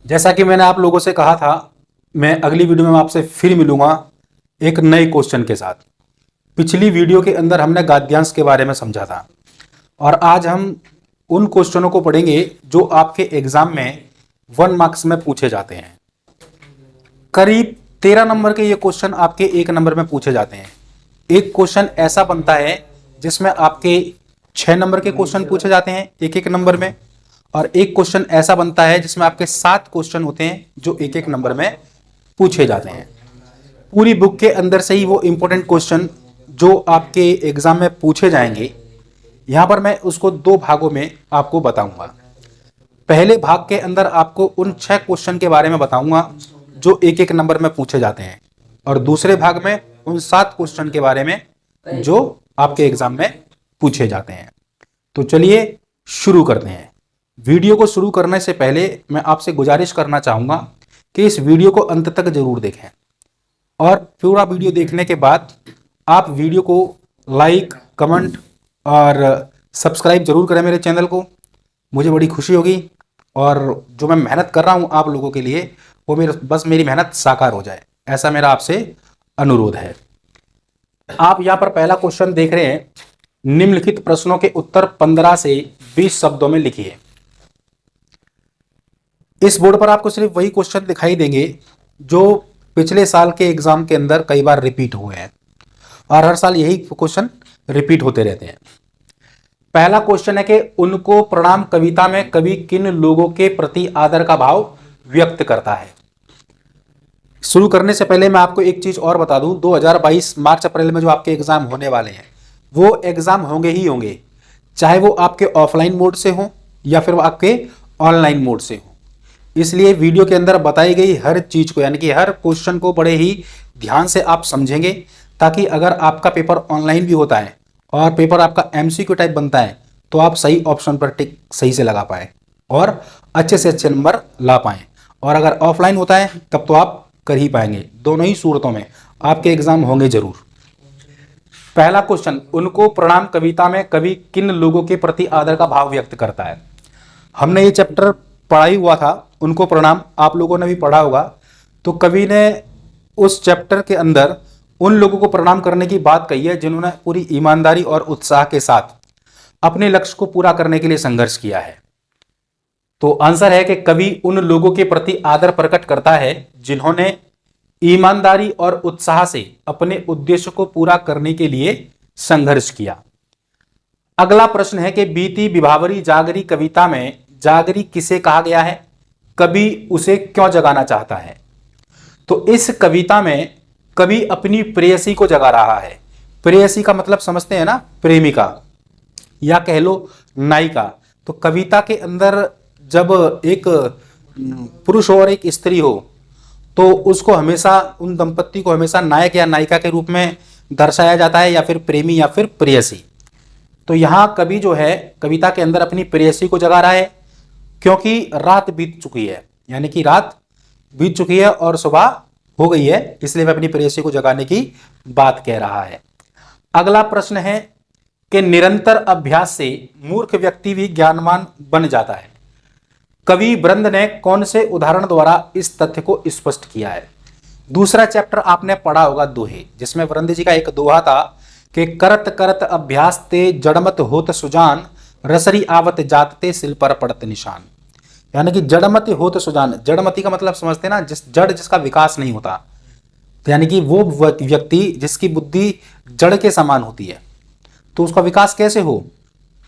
जैसा कि मैंने आप लोगों से कहा था, मैं अगली वीडियो में आपसे फिर मिलूंगा एक नए क्वेश्चन के साथ। पिछली वीडियो के अंदर हमने गद्यांश के बारे में समझा था और आज हम उन क्वेश्चनों को पढ़ेंगे जो आपके एग्जाम में 1 मार्क्स में पूछे जाते हैं। करीब 13 नंबर के ये क्वेश्चन आपके 1 नंबर में पूछे जाते हैं। एक क्वेश्चन ऐसा बनता है जिसमें आपके 6 नंबर के क्वेश्चन पूछे जाते हैं एक एक नंबर में, और एक क्वेश्चन ऐसा बनता है जिसमें आपके 7 क्वेश्चन होते हैं जो एक एक नंबर में पूछे जाते हैं। पूरी बुक के अंदर से ही वो इंपॉर्टेंट क्वेश्चन जो आपके एग्जाम में पूछे जाएंगे, यहां पर मैं उसको 2 भागों में आपको बताऊंगा। पहले भाग के अंदर आपको उन 6 क्वेश्चन के बारे में बताऊंगा जो एक एक नंबर में पूछे जाते हैं, और दूसरे भाग में उन 7 क्वेश्चन के बारे में जो आपके एग्जाम में पूछे जाते हैं। तो चलिए शुरू करते हैं। वीडियो को शुरू करने से पहले मैं आपसे गुजारिश करना चाहूंगा कि इस वीडियो को अंत तक जरूर देखें, और पूरा वीडियो देखने के बाद आप वीडियो को लाइक, कमेंट और सब्सक्राइब जरूर करें मेरे चैनल को। मुझे बड़ी खुशी होगी, और जो मैं मेहनत कर रहा हूं आप लोगों के लिए, वो मेरी मेहनत साकार हो जाए, ऐसा मेरा आपसे अनुरोध है। आप यहां पर पहला क्वेश्चन देख रहे हैं, निम्नलिखित प्रश्नों के उत्तर 15 से 20 शब्दों में लिखिए। इस बोर्ड पर आपको सिर्फ वही क्वेश्चन दिखाई देंगे जो पिछले साल के एग्जाम के अंदर कई बार रिपीट हुए हैं, और हर साल यही क्वेश्चन रिपीट होते रहते हैं। पहला क्वेश्चन है कि उनको प्रणाम कविता में कवि किन लोगों के प्रति आदर का भाव व्यक्त करता है। शुरू करने से पहले मैं आपको एक चीज और बता दूं, 2022 मार्च अप्रैल में जो आपके एग्जाम होने वाले हैं वो एग्जाम होंगे ही होंगे, चाहे वो आपके ऑफलाइन मोड से हो या फिर वो आपके ऑनलाइन मोड से हो। इसलिए वीडियो के अंदर बताई गई हर चीज को, यानी कि हर क्वेश्चन को बड़े ही ध्यान से आप समझेंगे, ताकि अगर आपका पेपर ऑनलाइन भी होता है और पेपर आपका एमसीक्यू टाइप बनता है तो आप सही ऑप्शन पर टिक सही से लगा पाए और अच्छे से अच्छे नंबर ला पाए। और अगर ऑफलाइन होता है तब तो आप कर ही पाएंगे। दोनों ही सूरतों में आपके एग्जाम होंगे जरूर। पहला क्वेश्चन, उनको प्रणाम कविता में कवि किन लोगों के प्रति आदर का भाव व्यक्त करता है। हमने ये चैप्टर पढ़ा ही हुआ था, उनको प्रणाम, आप लोगों ने भी पढ़ा होगा। तो कवि ने उस चैप्टर के अंदर उन लोगों को प्रणाम करने की बात कही है जिन्होंने पूरी ईमानदारी और उत्साह के साथ अपने लक्ष्य को पूरा करने के लिए संघर्ष किया है। तो आंसर है कि कवि उन लोगों के प्रति आदर प्रकट करता है जिन्होंने ईमानदारी और उत्साह से अपने उद्देश्य को पूरा करने के लिए संघर्ष किया। अगला प्रश्न है कि बीती विभावरी जागरी कविता में जागरी किसे कहा गया है, कवि उसे क्यों जगाना चाहता है। तो इस कविता में कवि अपनी प्रेयसी को जगा रहा है। प्रेयसी का मतलब समझते हैं ना, प्रेमिका या कह लो नायिका। तो कविता के अंदर जब एक पुरुष और एक स्त्री हो तो उसको हमेशा, उन दंपत्ति को हमेशा नायक या नायिका के रूप में दर्शाया जाता है, या फिर प्रेमी या फिर प्रेयसी। तो यहां कवि जो है कविता के अंदर अपनी प्रेयसी को जगा रहा है, क्योंकि रात बीत चुकी है, यानी कि रात बीत चुकी है और सुबह हो गई है, इसलिए वह अपनी प्रेयसी को जगाने की बात कह रहा है। अगला प्रश्न है कि निरंतर अभ्यास से मूर्ख व्यक्ति भी ज्ञानवान बन जाता है। कवि वृंद ने कौन से उदाहरण द्वारा इस तथ्य को स्पष्ट किया है। दूसरा चैप्टर आपने पढ़ा होगा दोहे, जिसमें वृंद जी का एक दोहा था कि करत करत अभ्यास ते जड़मत होत सुजान, रसरी आवत जात ते सिल पर पड़त निशान। यानी कि जड़मति होत सुजान, जड़मति का मतलब समझते ना, जिसका विकास नहीं होता, तो यानी कि वो व्यक्ति जिसकी बुद्धि जड़ के समान होती है, तो उसका विकास कैसे हो।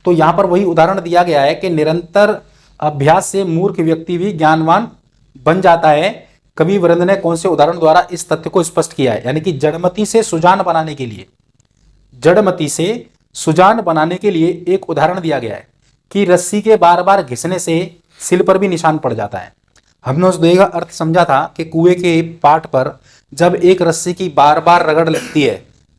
तो यहां पर वही उदाहरण दिया गया है कि निरंतर अभ्यास से मूर्ख व्यक्ति भी ज्ञानवान बन जाता है। कवि वृंद ने कौन से उदाहरण द्वारा इस तथ्य को स्पष्ट किया है, यानी कि जड़मति से सुजान बनाने के लिए, जड़मति से सुजान बनाने के लिए एक उदाहरण दिया गया है कि रस्सी के बार बार घिसने से सिल पर भी निशान पड़ जाता है। हमने उस दोहे का अर्थ समझा था कि कुएं के पाट पर जब एक रस्सी की बार बार रगड़ लगती है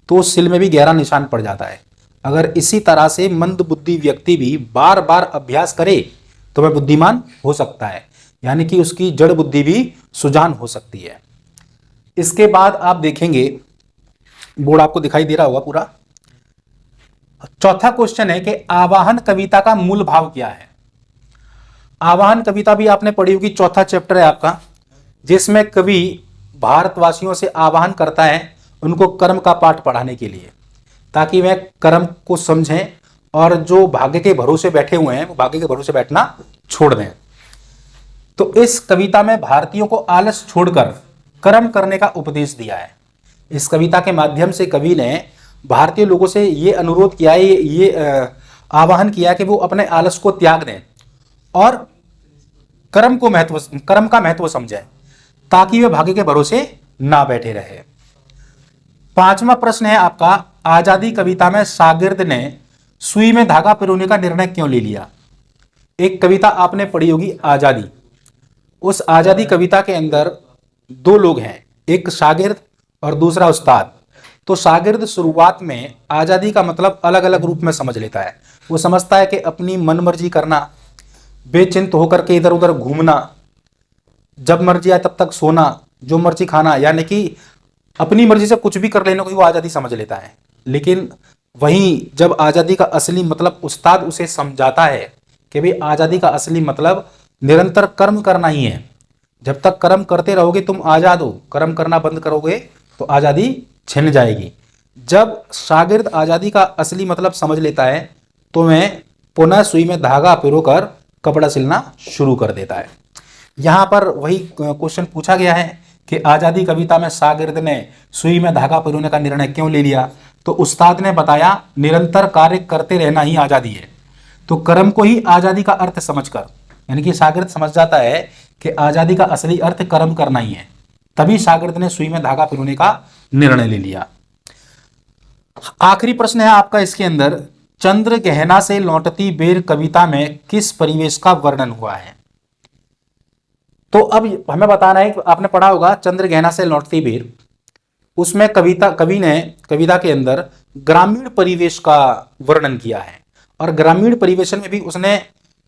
तो सिल में भी गहरा निशान पड़ जाता है। अगर इसी तरह से मंद बुद्धि व्यक्ति भी बार बार अभ्यास करे तो वह बुद्धिमान हो सकता है, यानी कि उसकी जड़ बुद्धि भी सुजान हो सकती है। इसके बाद आप देखेंगे, बोर्ड आपको दिखाई दे रहा होगा पूरा। चौथा क्वेश्चन है कि आवाहन कविता का मूल भाव क्या है। आवाहन कविता भी आपने पढ़ी होगी, चौथा चैप्टर है आपका, जिसमें कवि भारतवासियों से आह्वान करता है उनको कर्म का पाठ पढ़ाने के लिए, ताकि वह कर्म को समझें और जो भाग्य के भरोसे बैठे हुए हैं वो भाग्य के भरोसे बैठना छोड़ दें। तो इस कविता में भारतीयों को आलस छोड़कर कर्म करने का उपदेश दिया है। इस कविता के माध्यम से कवि ने भारतीय लोगों से ये अनुरोध किया है, ये आह्वान किया कि वो अपने आलस को त्याग दें और कर्म का महत्व समझें, ताकि वे भाग्य के भरोसे ना बैठे रहे। पांचवा प्रश्न है आपका, आजादी कविता में शागिर्द ने सुई में धागा पिरोने का निर्णय क्यों ले लिया। एक कविता आपने पढ़ी होगी आजादी, उस आजादी कविता के अंदर दो लोग हैं, एक शागिर्द और दूसरा उस्ताद। तो शागिर्द शुरुआत में आजादी का मतलब अलग अलग रूप में समझ लेता है। वो समझता है कि अपनी मनमर्जी करना, बेचिंत होकर के इधर उधर घूमना, जब मर्जी आए तब तक सोना, जो मर्जी खाना, यानी कि अपनी मर्जी से कुछ भी कर लेने को वो आजादी समझ लेता है। लेकिन वहीं जब आजादी का असली मतलब उस्ताद उसे समझाता है कि भाई आजादी का असली मतलब निरंतर कर्म करना ही है, जब तक कर्म करते रहोगे तुम आजाद हो, कर्म करना बंद करोगे तो आजादी छिन जाएगी। जब शागिर्द आजादी का असली मतलब समझ लेता है तो वह पुनः सुई में धागा पिरोकर कपड़ा सिलना शुरू कर देता है। यहां पर वही क्वेश्चन पूछा गया है कि आजादी कविता में शागिर्द ने सुई में धागा पिरोने का निर्णय क्यों ले लिया। तो उस्ताद ने बताया निरंतर कार्य करते रहना ही आजादी है। तो कर्म को ही आजादी का अर्थ समझकर, यानी कि शागिर्द समझ जाता है कि आजादी का असली अर्थ कर्म करना ही है, तभी शागिर्द ने सुई में धागा पिरोने का निर्णय ले लिया। आखिरी प्रश्न है आपका इसके अंदर, चंद्र गहना से लौटती बेर कविता में किस परिवेश का वर्णन हुआ है। तो अब हमें बताना है, आपने पढ़ा होगा चंद्र गहना से लौटती बेर, उसमें कवि ने कविता के अंदर ग्रामीण परिवेश का वर्णन किया है और ग्रामीण परिवेश में भी उसने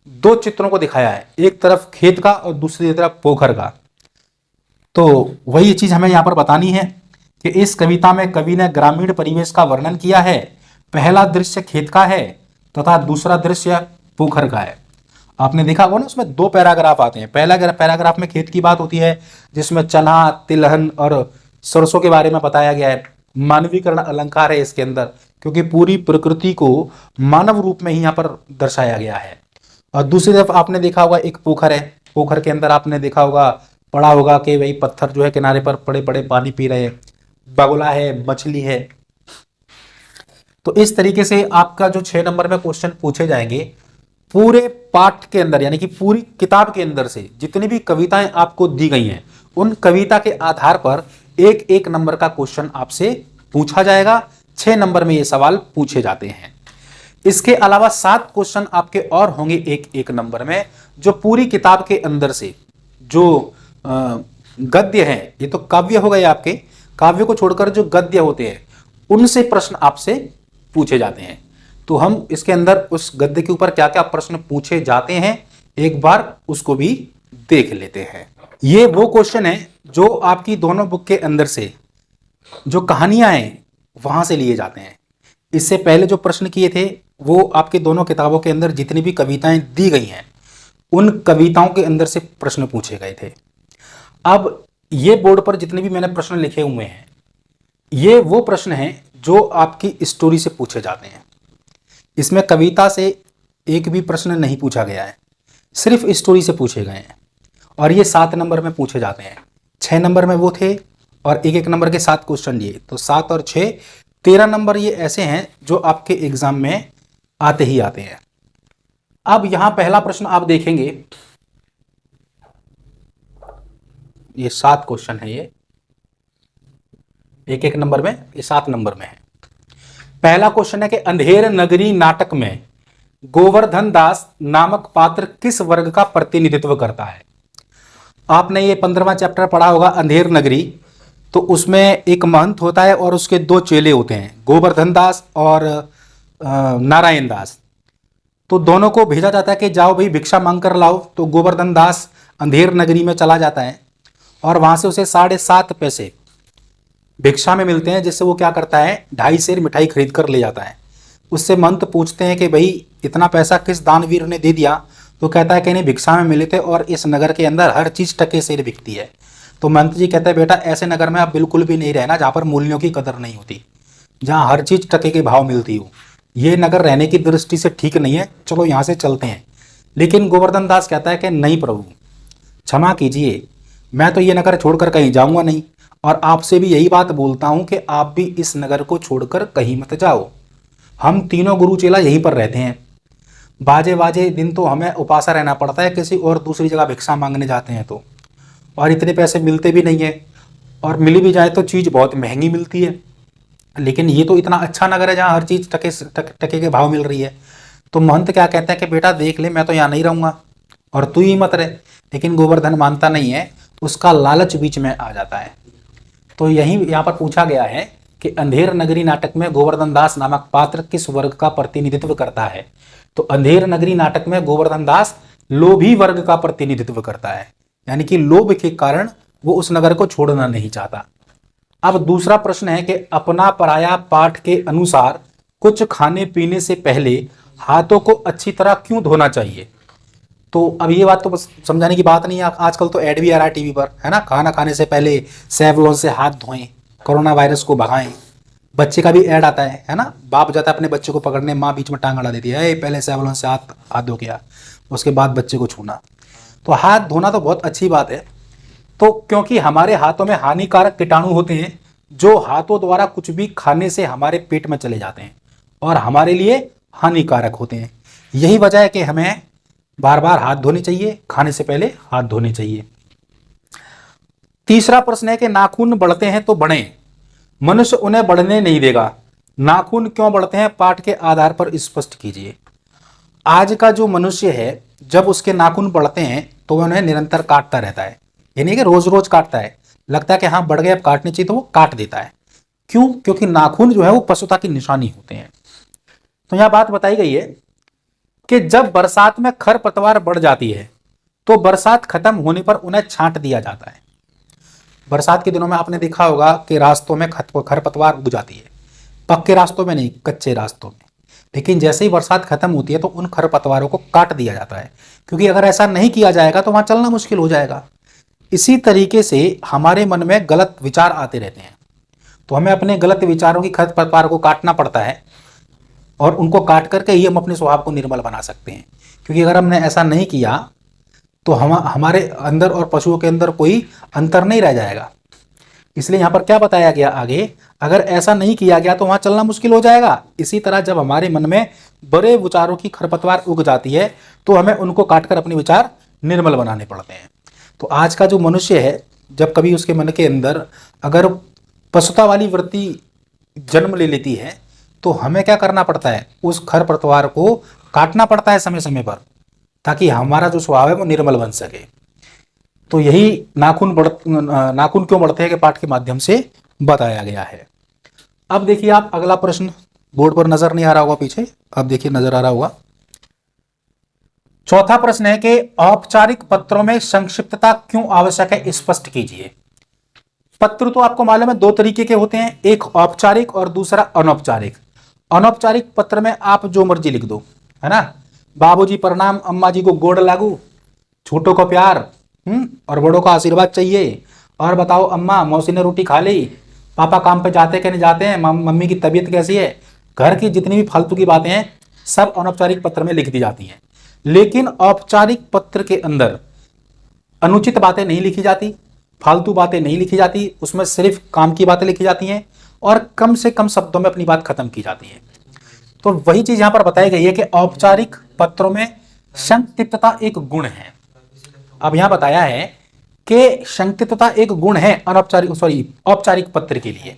दो चित्रों को दिखाया है, एक तरफ खेत का और दूसरी तरफ पोखर का। तो वही चीज हमें यहाँ पर बतानी है कि इस कविता में कवि ने ग्रामीण परिवेश का वर्णन किया है। पहला दृश्य खेत का है तथा दूसरा दृश्य पोखर का है। आपने देखा होगा ना, उसमें दो पैराग्राफ आते हैं। पहला पैराग्राफ में खेत की बात होती है, जिसमें चना, तिलहन और सरसों के बारे में बताया गया है। मानवीकरण अलंकार है इसके अंदर, क्योंकि पूरी प्रकृति को मानव रूप में ही यहाँ पर दर्शाया गया है। और दूसरी तरफ आपने देखा होगा एक पोखर है, पोखर के अंदर आपने देखा होगा, पढ़ा होगा कि वही पत्थर जो है किनारे पर पड़े पड़े पानी पी रहे हैं, बगुला है, मछली है। तो इस तरीके से आपका जो 6 नंबर में क्वेश्चन पूछे जाएंगे, पूरे पाठ के अंदर यानी कि पूरी किताब के अंदर से जितनी भी कविताएं आपको दी गई हैं, उन कविता के आधार पर एक एक नंबर का क्वेश्चन आपसे पूछा जाएगा। 6 नंबर में ये सवाल पूछे जाते हैं। इसके अलावा 7 क्वेश्चन आपके और होंगे एक एक नंबर में, जो पूरी किताब के अंदर से जो गद्य हैं, ये तो काव्य हो गए आपके, काव्य को छोड़कर जो गद्य होते हैं उनसे प्रश्न आपसे पूछे जाते हैं। तो हम इसके अंदर उस गद्य के ऊपर क्या क्या प्रश्न पूछे जाते हैं एक बार उसको भी देख लेते हैं। ये वो क्वेश्चन है जो आपकी दोनों बुक के अंदर से जो कहानियां हैं वहां से लिए जाते हैं। इससे पहले जो प्रश्न किए थे वो आपके दोनों किताबों के अंदर जितनी भी कविताएं दी गई हैं उन कविताओं के अंदर से प्रश्न पूछे गए थे। अब ये बोर्ड पर जितने भी मैंने प्रश्न लिखे हुए हैं, ये वो प्रश्न हैं जो आपकी स्टोरी से पूछे जाते हैं। इसमें कविता से एक भी प्रश्न नहीं पूछा गया है, सिर्फ स्टोरी से पूछे गए हैं और ये 7 नंबर में पूछे जाते हैं। 6 नंबर में वो थे और एक एक नंबर के 7 क्वेश्चन दिए, तो 7 और 6 13 नंबर ये ऐसे हैं जो आपके एग्जाम में आते ही आते हैं। अब यहां पहला प्रश्न आप देखेंगे, ये 7 क्वेश्चन है, ये एक एक नंबर में, ये 7 नंबर में है। पहला क्वेश्चन है कि अंधेर नगरी नाटक में गोवर्धन दास नामक पात्र किस वर्ग का प्रतिनिधित्व करता है। आपने ये 15वां चैप्टर पढ़ा होगा अंधेर नगरी, तो उसमें एक महंत होता है और उसके 2 चेले होते हैं, गोवर्धन दास और नारायण दास। तो दोनों को भेजा जाता है कि जाओ भाई भिक्षा मांग कर लाओ। तो गोवर्धन दास अंधेर नगरी में चला जाता है और वहां से उसे 7.5 पैसे भिक्षा में मिलते हैं, जिससे वो क्या करता है 2.5 सेर मिठाई खरीद कर ले जाता है। उससे महंत पूछते हैं कि भाई इतना पैसा किस दानवीर ने दे दिया। तो कहता है कि नहीं, भिक्षा में मिले थे और इस नगर के अंदर हर चीज टके से बिकती है। तो महंत जी कहते हैं बेटा ऐसे नगर में आप बिल्कुल भी नहीं रहना जहाँ पर मूल्यों की कदर नहीं होती, जहाँ हर चीज टके के भाव मिलती हो। ये नगर रहने की दृष्टि से ठीक नहीं है, चलो यहाँ से चलते हैं। लेकिन गोवर्धन दास कहता है कि नहीं प्रभु, क्षमा कीजिए, मैं तो ये नगर छोड़कर कहीं जाऊंगा नहीं, और आपसे भी यही बात बोलता हूं कि आप भी इस नगर को छोड़कर कहीं मत जाओ। हम तीनों गुरु चेला यहीं पर रहते हैं। बाजे बाजे दिन तो हमें उपासा रहना पड़ता है, किसी और दूसरी जगह भिक्षा मांगने जाते हैं तो, और इतने पैसे मिलते भी नहीं है, और मिली भी जाए तो चीज़ बहुत महंगी मिलती है। लेकिन ये तो इतना अच्छा नगर है जहाँ हर चीज़ टके के भाव मिल रही है। तो महंत क्या कहते हैं कि बेटा देख ले, मैं तो यहाँ नहीं रहूँगा और तू ही मत रहे। लेकिन गोवर्धन मानता नहीं है, उसका लालच बीच में आ जाता है। तो यही यहाँ पर पूछा गया है कि अंधेर नगरी नाटक में गोवर्धन दास नामक पात्र किस वर्ग का प्रतिनिधित्व करता है। तो अंधेर नगरी नाटक में गोवर्धन दास लोभी वर्ग का प्रतिनिधित्व करता है, यानी कि लोभ के कारण वो उस नगर को छोड़ना नहीं चाहता। अब दूसरा प्रश्न है कि अपना पराया पाठ के अनुसार कुछ खाने पीने से पहले हाथों को अच्छी तरह क्यों धोना चाहिए। तो अब ये बात तो बस समझाने की बात नहीं है, आजकल तो ऐड भी आ रहा है टीवी पर, है ना, खाना खाने से पहले सेवलॉन से हाथ धोएं, कोरोना वायरस को भगाएं। बच्चे का भी ऐड आता है ना, बाप जाता है अपने बच्चे को पकड़ने, माँ बीच में टांग अड़ा देती है, पहले सेवलॉन से हाथ धो गया, उसके बाद बच्चे को छूना। तो हाथ धोना तो बहुत अच्छी बात है। तो क्योंकि हमारे हाथों में हानिकारक कीटाणु होते हैं जो हाथों द्वारा कुछ भी खाने से हमारे पेट में चले जाते हैं और हमारे लिए हानिकारक होते हैं। यही वजह है कि हमें बार बार हाथ धोने चाहिए, खाने से पहले हाथ धोने चाहिए। तीसरा प्रश्न है कि नाखून बढ़ते हैं तो बढ़े, मनुष्य उन्हें बढ़ने नहीं देगा, नाखून क्यों बढ़ते हैं, पाठ के आधार पर स्पष्ट कीजिए। आज का जो मनुष्य है जब उसके नाखून बढ़ते हैं तो वह उन्हें निरंतर काटता रहता है, यानी कि रोज रोज काटता है। लगता है कि हाँ बढ़ गए अब काटने चाहिए तो वो काट देता है। क्यों? क्योंकि नाखून जो है वो पशुता की निशानी होते हैं। तो यहां बात बताई गई है कि जब बरसात में खरपतवार बढ़ जाती है तो बरसात खत्म होने पर उन्हें छांट दिया जाता है। बरसात के दिनों में आपने देखा होगा कि रास्तों में खरपतवार उग जाती है, पक्के रास्तों में नहीं, कच्चे रास्तों में। लेकिन जैसे ही बरसात खत्म होती है तो उन खरपतवारों को काट दिया जाता है, क्योंकि अगर ऐसा नहीं किया जाएगा तो वहां चलना मुश्किल हो जाएगा। इसी तरीके से हमारे मन में गलत विचार आते रहते हैं, तो हमें अपने गलत विचारों की खरपतवार को काटना पड़ता है, और उनको काट करके ही हम अपने स्वभाव को निर्मल बना सकते हैं। क्योंकि अगर हमने ऐसा नहीं किया तो हमारे अंदर और पशुओं के अंदर कोई अंतर नहीं रह जाएगा। इसलिए यहाँ पर क्या बताया गया आगे, अगर ऐसा नहीं किया गया तो वहां चलना मुश्किल हो जाएगा। इसी तरह जब हमारे मन में बड़े विचारों की खरपतवार उग जाती है तो हमें उनको काटकर अपने विचार निर्मल बनाने पड़ते हैं। तो आज का जो मनुष्य है, जब कभी उसके मन के अंदर अगर पशुता वाली वृत्ति जन्म ले लेती है तो हमें क्या करना पड़ता है, उस खरपतवार को काटना पड़ता है समय समय पर, ताकि हमारा जो स्वभाव है वो निर्मल बन सके। तो यही नाखून क्यों बढ़ते हैं के पाठ के माध्यम से बताया गया है। अब देखिए आप अगला प्रश्न, बोर्ड पर नजर नहीं आ रहा होगा पीछे, अब देखिए नजर आ रहा होगा। चौथा प्रश्न है कि औपचारिक पत्रों में संक्षिप्तता क्यों आवश्यक है, स्पष्ट कीजिए। पत्र तो आपको मालूम है दो तरीके के होते हैं, एक औपचारिक और दूसरा अनौपचारिक। अनौपचारिक पत्र में आप जो मर्जी लिख दो, है ना, बाबूजी प्रणाम, अम्मा जी को गोड़ लागू, छोटों को प्यार और बड़ों का आशीर्वाद चाहिए, और बताओ अम्मा मौसी ने रोटी खा ली, पापा काम पे जाते कि नहीं जाते हैं, मम्मी की तबीयत कैसी है, घर की जितनी भी फालतू की बातें हैं सब अनौपचारिक पत्र में लिख दी जाती हैं। लेकिन औपचारिक पत्र के अंदर अनुचित बातें नहीं लिखी जाती, फालतू बातें नहीं लिखी जाती, उसमें सिर्फ काम की बातें लिखी जाती हैं और कम से कम शब्दों में अपनी बात खत्म की जाती है। तो वही चीज यहां पर बताई गई है कि औपचारिक पत्रों में संक्षिप्तता एक गुण है। अब यहां बताया है कि संक्षिप्तता एक गुण है औपचारिक पत्र के लिए,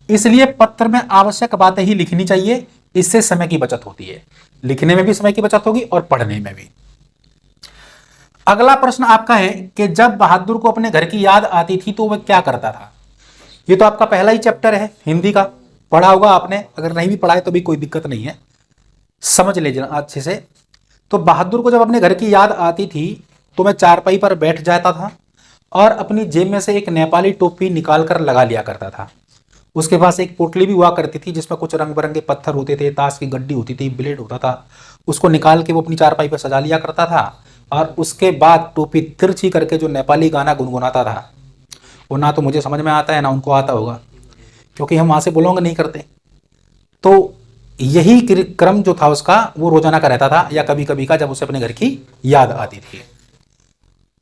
इसलिए पत्र में आवश्यक बातें ही लिखनी चाहिए, इससे समय की बचत होती है, लिखने में भी समय की बचत होगी और पढ़ने में भी। अगला प्रश्न आपका है कि जब बहादुर को अपने घर की याद आती थी तो वह क्या करता था। ये तो आपका पहला ही चैप्टर है हिंदी का, पढ़ा होगा आपने, अगर नहीं भी पढ़ा है तो भी कोई दिक्कत नहीं है, समझ लीजिए अच्छे से। तो बहादुर को जब अपने घर की याद आती थी तो मैं चारपाई पर बैठ जाता था और अपनी जेब में से एक नेपाली टोपी निकाल कर लगा लिया करता था उसके पास एक पोटली भी हुआ करती थी जिसमें कुछ रंग बिरंगे पत्थर होते थे, ताश की गड्डी होती थी, ब्लेड होता था, उसको निकाल के वो अपनी चारपाई पर सजा लिया करता था। और उसके बाद टोपी तिरछी करके जो नेपाली गाना गुनगुनाता था, वो ना तो मुझे समझ में आता है ना उनको आता होगा, क्योंकि हम वहाँ से बिलोंग नहीं करते। तो यही क्रम जो था उसका वो रोजाना का रहता था, या कभी कभी का जब उसे अपने घर की याद आती थी।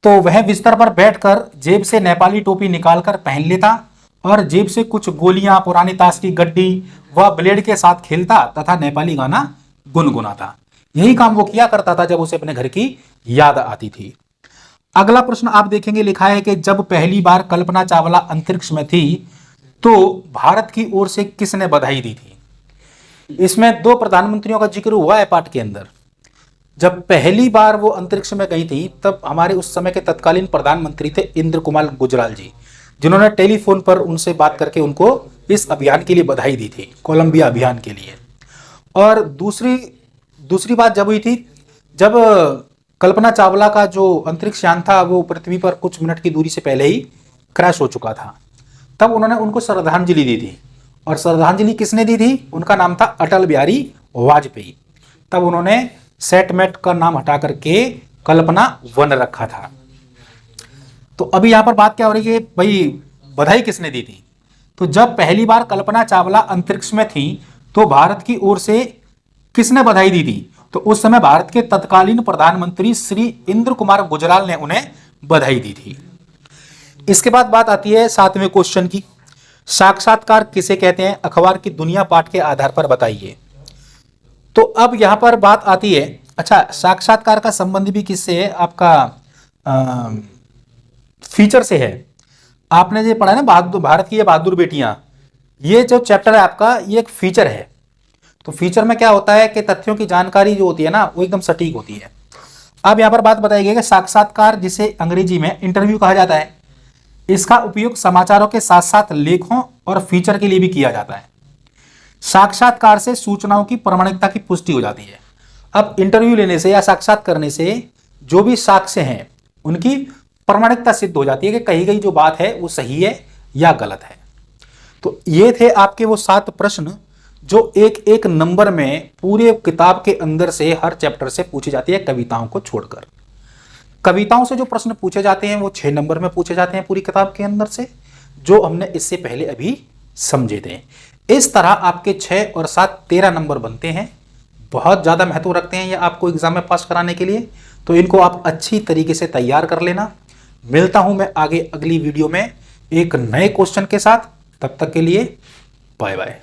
तो वह बिस्तर पर बैठकर जेब से नेपाली टोपी निकालकर पहन लेता और जेब से कुछ गोलियां, पुरानी ताश की गड्डी व ब्लेड के साथ खेलता तथा नेपाली गाना गुनगुनाता। यही काम वो किया करता था जब उसे अपने घर की याद आती थी। अगला प्रश्न आप देखेंगे, लिखा है कि जब पहली बार कल्पना चावला अंतरिक्ष में थी तो भारत की ओर से किसने बधाई दी थी? इसमें दो प्रधानमंत्रियों का जिक्र हुआ है पाठ के अंदर। जब पहली बार वो अंतरिक्ष में गई थी तब हमारे उस समय के तत्कालीन प्रधानमंत्री थे इंद्र कुमार गुजराल जी, जिन्होंने टेलीफोन पर उनसे बात करके उनको इस अभियान के लिए बधाई दी थी, कोलंबिया अभियान के लिए। और दूसरी बात जब हुई थी, जब कल्पना चावला का जो अंतरिक्ष यान था वो पृथ्वी पर कुछ मिनट की दूरी से पहले ही क्रैश हो चुका था, तब उन्होंने उनको श्रद्धांजलि दी थी। और श्रद्धांजलि किसने दी थी? उनका नाम था अटल बिहारी वाजपेयी। तब उन्होंने सेटमेट का नाम हटा करके कल्पना वन रखा था। तो अभी यहां पर बात क्या हो रही है भाई, बधाई किसने दी थी? तो जब पहली बार कल्पना चावला अंतरिक्ष में थी तो भारत की ओर से किसने बधाई दी थी? तो उस समय भारत के तत्कालीन प्रधानमंत्री श्री इंद्र कुमार गुजराल ने उन्हें बधाई दी थी। इसके बाद बात आती है 7वें क्वेश्चन की, साक्षात्कार किसे कहते हैं? अखबार की दुनिया पाठ के आधार पर बताइए। तो अब यहां पर बात आती है, अच्छा साक्षात्कार का संबंध भी किससे है? आपका फीचर से है। आपने जो पढ़ा है ना भारत की ये बहादुर बेटियां, ये जो चैप्टर है आपका, ये एक फीचर है। तो फीचर में क्या होता है कि तथ्यों की जानकारी जो होती है ना वो एकदम सटीक होती है। अब यहां पर बात बताई गई कि साक्षात्कार, जिसे अंग्रेजी में इंटरव्यू कहा जाता है, इसका उपयोग समाचारों के साथ साथ लेखों और फीचर के लिए भी किया जाता है। साक्षात्कार से सूचनाओं की प्रामाणिकता की पुष्टि हो जाती है। अब इंटरव्यू लेने से या साक्षात करने से जो भी साक्ष्य हैं उनकी प्रामाणिकता सिद्ध हो जाती है कि कही गई जो बात है वो सही है या गलत है। तो ये थे आपके वो 7 प्रश्न जो एक एक नंबर में पूरे किताब के अंदर से हर चैप्टर से पूछी जाती है, कविताओं को छोड़कर। कविताओं से जो प्रश्न पूछे जाते हैं वो 6 नंबर में पूछे जाते हैं पूरी किताब के अंदर से, जो हमने इससे पहले अभी समझे थे। इस तरह आपके 6 और 7 13 नंबर बनते हैं, बहुत ज़्यादा महत्व रखते हैं ये आपको एग्जाम में पास कराने के लिए। तो इनको आप अच्छी तरीके से तैयार कर लेना। मिलता हूं मैं आगे अगली वीडियो में एक नए क्वेश्चन के साथ। तब तक के लिए बाय बाय।